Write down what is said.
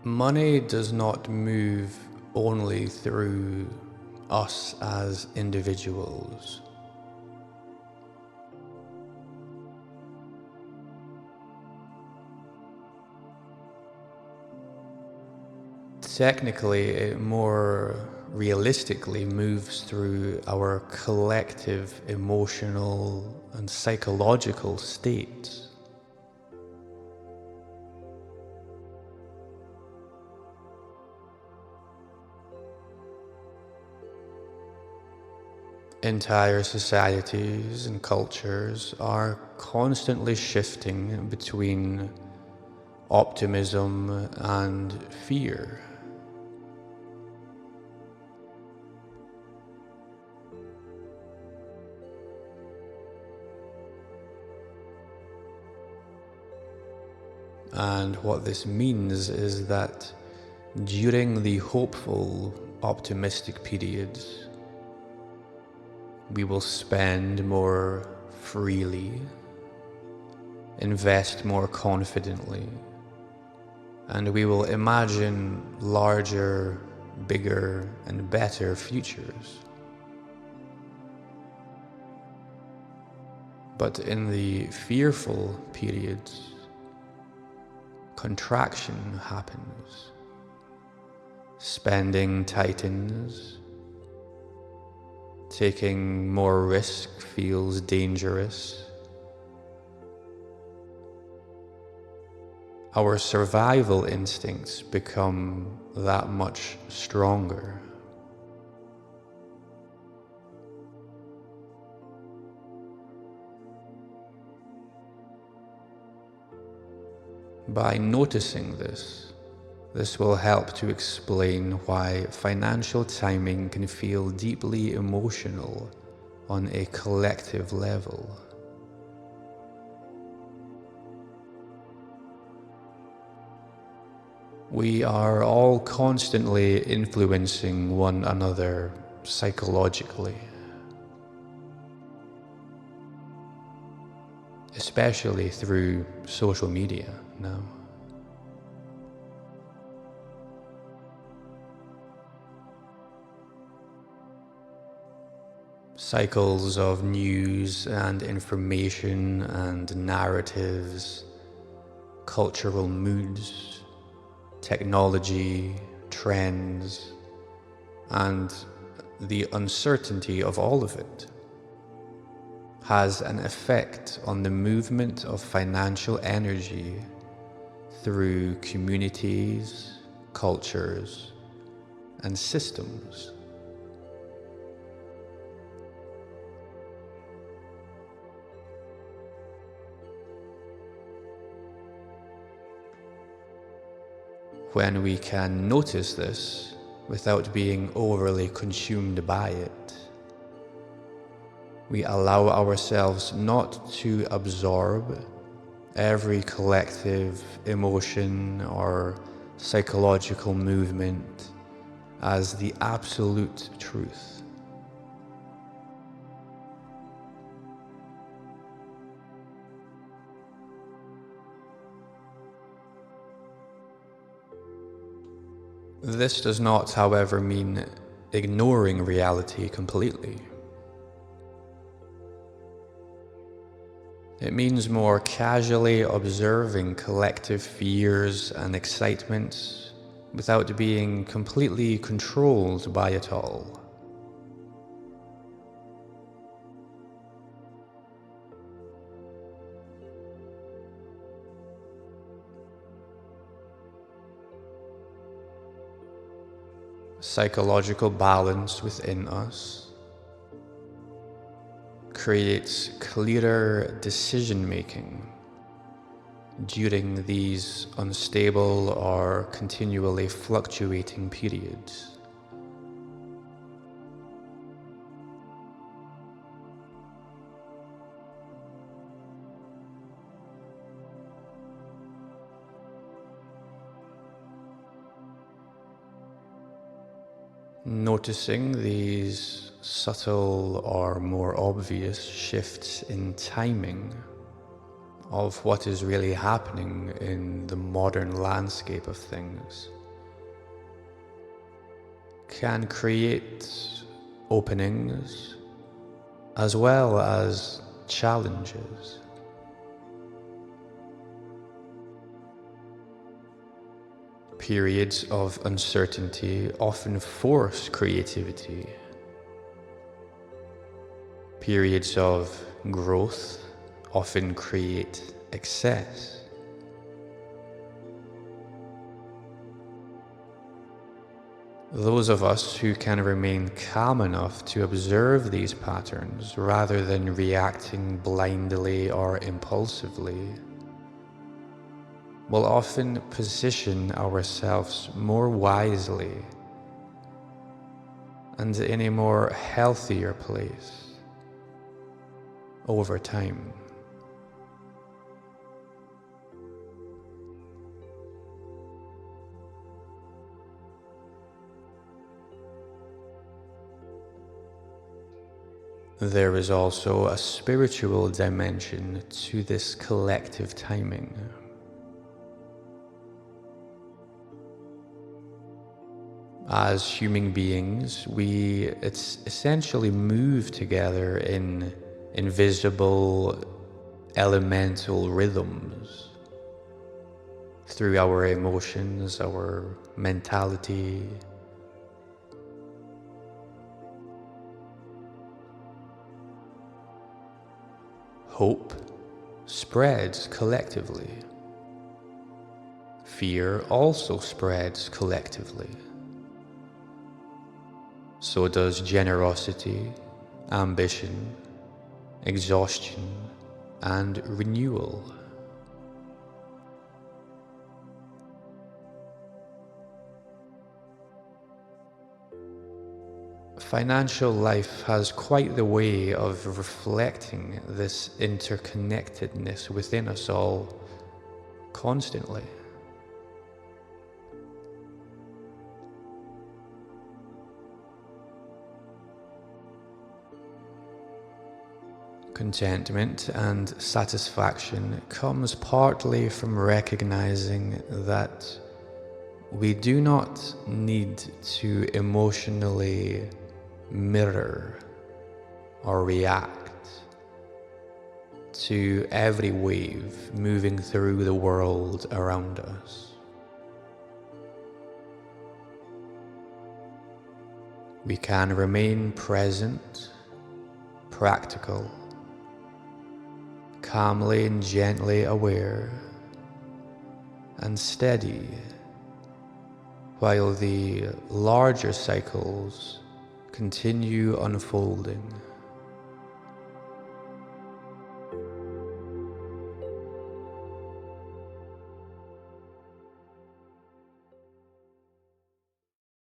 Money does not move only through us as individuals. Technically, it more realistically moves through our collective emotional and psychological states. Entire societies and cultures are constantly shifting between optimism and fear. And what this means is that during the hopeful, optimistic periods, we will spend more freely, invest more confidently, and we will imagine larger, bigger, and better futures. But in the fearful periods, contraction happens. Spending tightens. Taking more risk feels dangerous. Our survival instincts become that much stronger. By noticing this will help to explain why financial timing can feel deeply emotional on a collective level. We are all constantly influencing one another psychologically, especially through social media now. Cycles of news and information and narratives, cultural moods, technology, trends, and the uncertainty of all of it has an effect on the movement of financial energy through communities, cultures, and systems. When we can notice this without being overly consumed by it, we allow ourselves not to absorb every collective emotion or psychological movement as the absolute truth. This does not, however, mean ignoring reality completely. It means more casually observing collective fears and excitements without being completely controlled by it all. Psychological balance within us creates clearer decision-making during these unstable or continually fluctuating periods. Noticing these subtle or more obvious shifts in timing of what is really happening in the modern landscape of things can create openings as well as challenges. Periods of uncertainty often force creativity. Periods of growth often create excess. Those of us who can remain calm enough to observe these patterns rather than reacting blindly or impulsively will often position ourselves more wisely and in a more healthier place over time. There is also a spiritual dimension to this collective timing. As human beings, we essentially move together in invisible elemental rhythms through our emotions, our mentality. Hope spreads collectively. Fear also spreads collectively. So does generosity, ambition, exhaustion, and renewal. Financial life has quite the way of reflecting this interconnectedness within us all constantly. Contentment and satisfaction comes partly from recognizing that we do not need to emotionally mirror or react to every wave moving through the world around us. We can remain present, practical, calmly and gently aware, and steady, while the larger cycles continue unfolding.